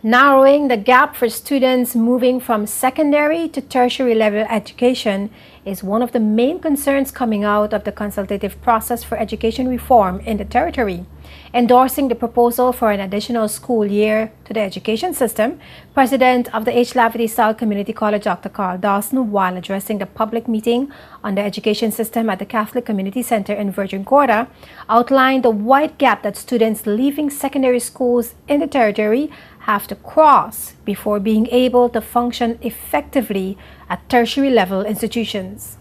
Narrowing the gap for students moving from secondary to tertiary level education is one of the main concerns coming out of the consultative process for education reform in the territory. Endorsing the proposal for an additional school year to the education system, President of the H. Lafferty Style Community College, Dr. Carl Dawson, while addressing the public meeting on the education system at the Catholic Community Center in Virgin Gorda, outlined the wide gap that students leaving secondary schools in the territory have to cross before being able to function effectively at tertiary level institutions.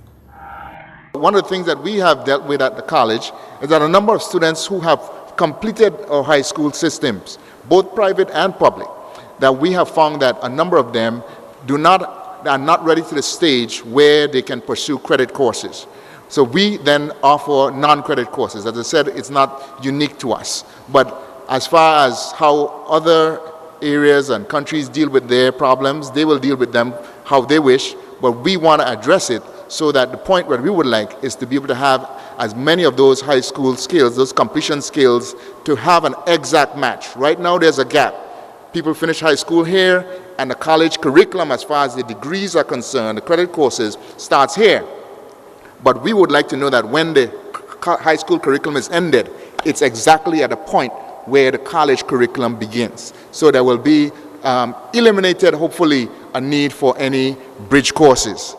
One of the things that we have dealt with at the college is that a number of students who have completed our high school systems, both private and public, that we have found that a number of them are not ready to the stage where they can pursue credit courses. So we then offer non-credit courses. As I said, it's not unique to us. But as far as how other areas and countries deal with their problems, they will deal with them how they wish, but we want to address it so that the point where we would like is to be able to have as many of those high school skills, those completion skills, to have an exact match. Right now there's a gap. People finish high school here and the college curriculum as far as the degrees are concerned, the credit courses, starts here. But we would like to know that when the high school curriculum is ended, it's exactly at a point where the college curriculum begins. So there will be eliminated, hopefully, a need for any bridge courses.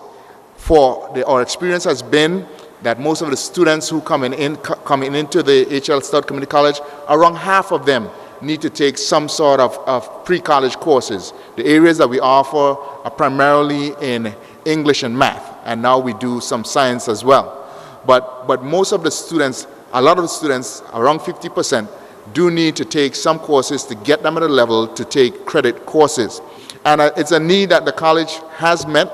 Our experience has been that most of the students who coming into the H.L. Stout Community College, around half of them need to take some sort of pre-college courses. The areas that we offer are primarily in English and math, and now we do some science as well. But most of the students, a lot of the students, around 50%, do need to take some courses to get them at a level to take credit courses. And it's a need that the college has met,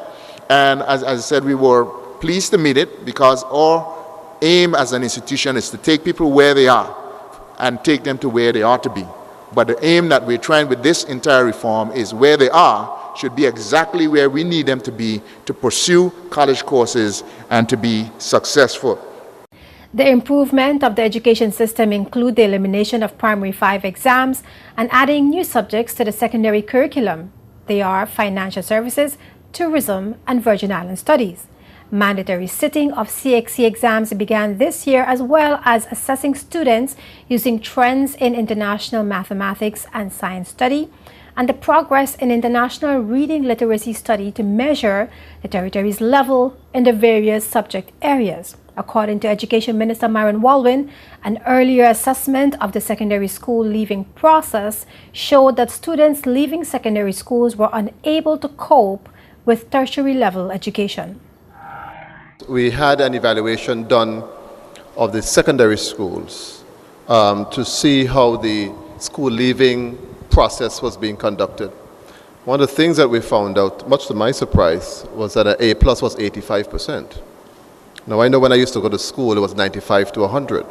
and as I said, we were pleased to meet it because our aim as an institution is to take people where they are and take them to where they ought to be. But the aim that we're trying with this entire reform is where they are should be exactly where we need them to be to pursue college courses and to be successful. The improvement of the education system include the elimination of primary 5 exams and adding new subjects to the secondary curriculum. They are financial services, tourism, and Virgin Island studies. Mandatory sitting of CXC exams began this year, as well as assessing students using trends in international mathematics and science study and the progress in international reading literacy study to measure the territory's level in the various subject areas. According to Education Minister Myron Walwyn, an earlier assessment of the secondary school leaving process showed that students leaving secondary schools were unable to cope with tertiary level education. We had an evaluation done of the secondary schools to see how the school leaving process was being conducted. One of the things that we found out, much to my surprise, was that an A+ was 85%. Now, I know when I used to go to school, it was 95 to 100.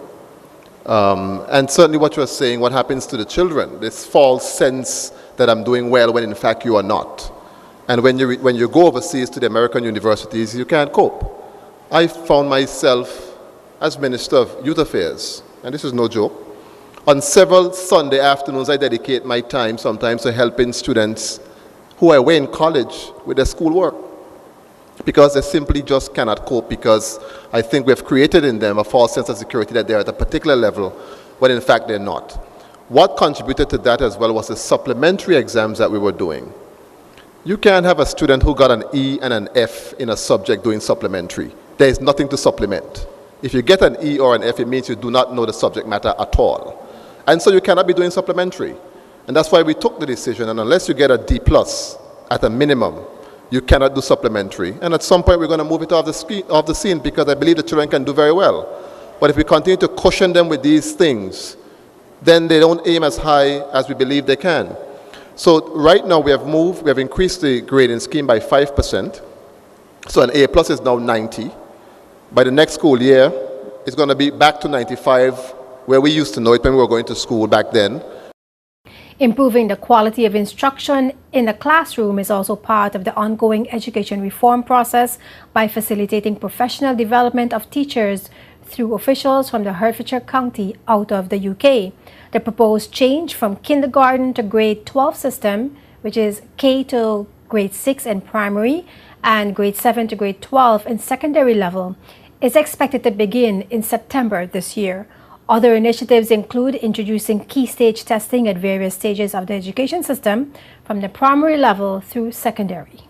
And certainly what you're saying, what happens to the children, this false sense that I'm doing well when in fact you are not. And when you go overseas to the American universities, you can't cope. I found myself as Minister of Youth Affairs, and this is no joke. On several Sunday afternoons, I dedicate my time sometimes to helping students who are away in college with their schoolwork, because they simply just cannot cope, because I think we have created in them a false sense of security that they're at a particular level when in fact they're not. What contributed to that as well was the supplementary exams that we were doing. You can't have a student who got an E and an F in a subject doing supplementary. There is nothing to supplement. If you get an E or an F, it means you do not know the subject matter at all. And so you cannot be doing supplementary. And that's why we took the decision, and unless you get a D+ at a minimum, you cannot do supplementary. And at some point, we're going to move it off the scene because I believe the children can do very well. But if we continue to cushion them with these things, then they don't aim as high as we believe they can. So right now, we have increased the grading scheme by 5%. So an A+ is now 90. By the next school year, it's going to be back to 95, where we used to know it when we were going to school back then. Improving the quality of instruction in the classroom is also part of the ongoing education reform process by facilitating professional development of teachers through officials from the Hertfordshire County out of the UK. The proposed change from kindergarten to grade 12 system, which is K to grade 6 in primary and grade 7 to grade 12 in secondary level, is expected to begin in September this year. Other initiatives include introducing key stage testing at various stages of the education system, from the primary level through secondary.